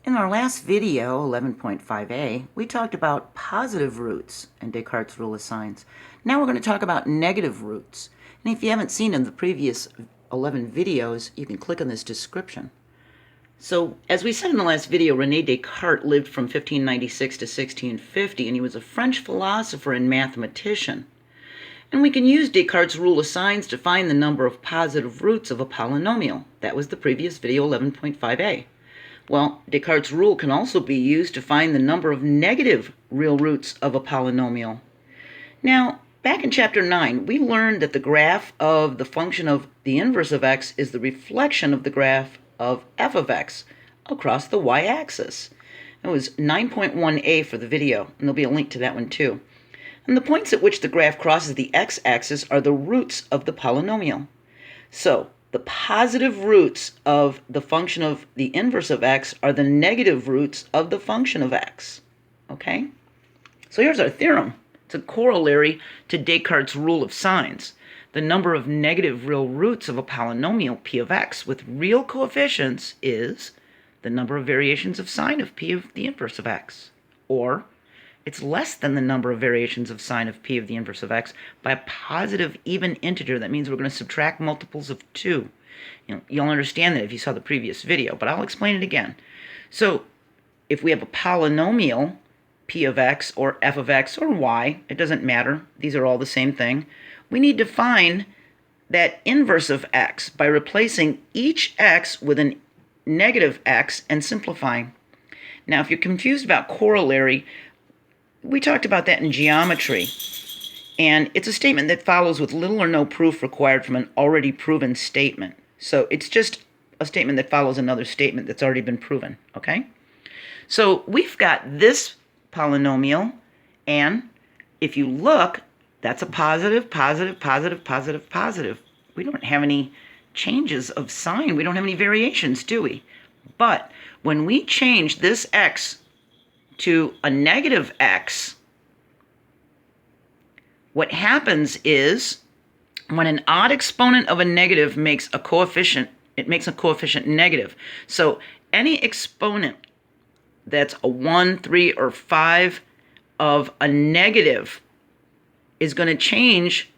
In our last video, 11.5a, we talked about positive roots and Descartes' rule of signs. Now we're going to talk about negative roots. And if you haven't seen in the previous 11 videos, you can click on this description. So, as we said in the last video, Rene Descartes lived from 1596 to 1650, and he was a French philosopher and mathematician. And we can use Descartes' rule of signs to find the number of positive roots of a polynomial. That was the previous video, 11.5a. Well, Descartes' rule can also be used to find the number of negative real roots of a polynomial. Now, back in chapter 9, we learned that the graph of the function of the inverse of x is the reflection of the graph of f of x across the y-axis. It was 9.1a for the video, and there'll be a link to that one too. And the points at which the graph crosses the x-axis are the roots of the polynomial. So, the positive roots of the function of the inverse of x are the negative roots of the function of x. Okay? So here's our theorem. It's a corollary to Descartes' rule of signs. The number of negative real roots of a polynomial p of x with real coefficients is the number of variations of sine of p of the inverse of x. Or it's less than the number of variations of sine of p of the inverse of x by a positive even integer. That means we're going to subtract multiples of 2. You'll understand that if you saw the previous video, but I'll explain it again. So if we have a polynomial, p of x or f of x or y, it doesn't matter. These are all the same thing. We need to find that inverse of x by replacing each x with a negative x and simplifying. Now, if you're confused about corollary, we talked about that in geometry, and it's a statement that follows with little or no proof required from an already proven statement. So it's just a statement that follows another statement that's already been proven, okay? So we've got this polynomial, and if you look, that's a positive, positive, positive, positive, positive. We don't have any changes of sign. We don't have any variations, do we? But when we change this x to a negative x, what happens is when an odd exponent of a negative makes a coefficient, it makes a coefficient negative. So any exponent that's a 1, 3, or 5 of a negative is going to change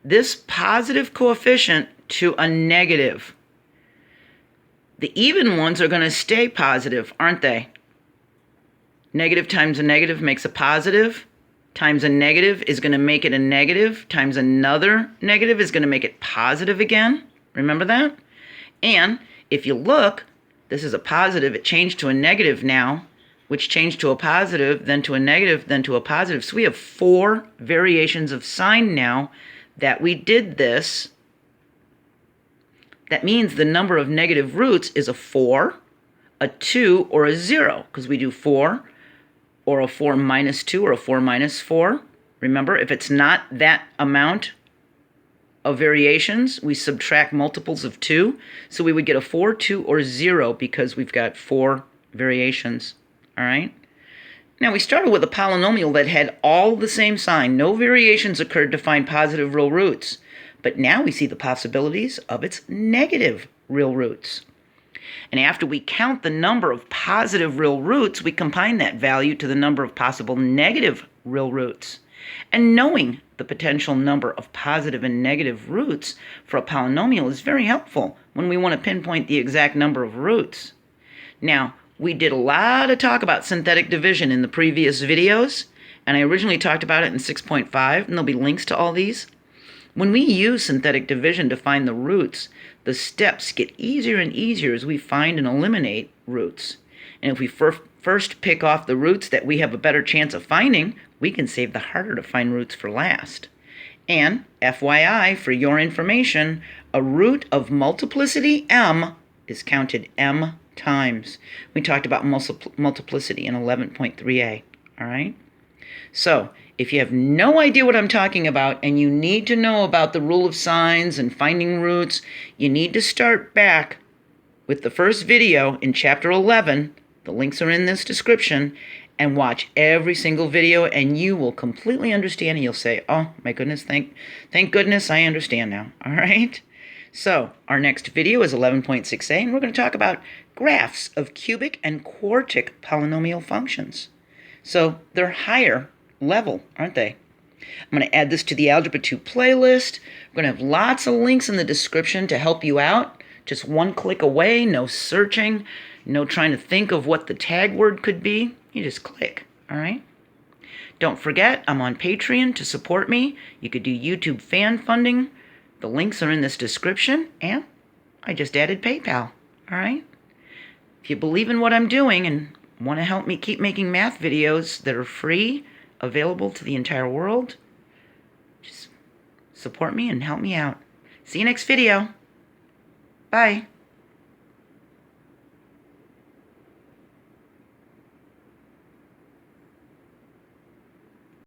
this positive coefficient to a negative. The even ones are going to stay positive, aren't they? Negative times a negative makes a positive, times a negative is going to make it a negative, times another negative is going to make it positive again. Remember that? And if you look, this is a positive, it changed to a negative now, which changed to a positive, then to a negative, then to a positive. So we have 4 variations of sign now that we did this. That means the number of negative roots is a 4, a 2, or a 0, because we do 4, or a 4 minus 2, or a 4 minus 4. Remember, if it's not that amount of variations, we subtract multiples of 2. So we would get a 4, 2, or 0 because we've got 4 variations. All right? Now, we started with a polynomial that had all the same sign. No variations occurred to find positive real roots. But now we see the possibilities of its negative real roots. And after we count the number of positive real roots, we combine that value to the number of possible negative real roots. And knowing the potential number of positive and negative roots for a polynomial is very helpful when we want to pinpoint the exact number of roots. Now, we did a lot of talk about synthetic division in the previous videos, and I originally talked about it in 6.5, and there'll be links to all these. When we use synthetic division to find the roots, the steps get easier and easier as we find and eliminate roots. And if we first pick off the roots that we have a better chance of finding, we can save the harder to find roots for last. And FYI, for your information, a root of multiplicity m is counted m times. We talked about multiplicity in 11.3a, all right? So, if you have no idea what I'm talking about and you need to know about the rule of signs and finding roots, you need to start back with the first video in chapter 11. The links are in this description, and watch every single video, and you will completely understand, and you'll say, oh my goodness, thank goodness I understand now. All right? So, our next video is 11.6a, and we're going to talk about graphs of cubic and quartic polynomial functions. So, they're higher level, aren't they? I'm going to add this to the Algebra II playlist. We're going to have lots of links in the description to help you out. Just one click away, no searching, no trying to think of what the tag word could be. You just click, all right? Don't forget, I'm on Patreon to support me. You could do YouTube fan funding. The links are in this description, and I just added PayPal, all right? If you believe in what I'm doing and want to help me keep making math videos that are free, available to the entire world, just support me and help me out. See you next video. Bye.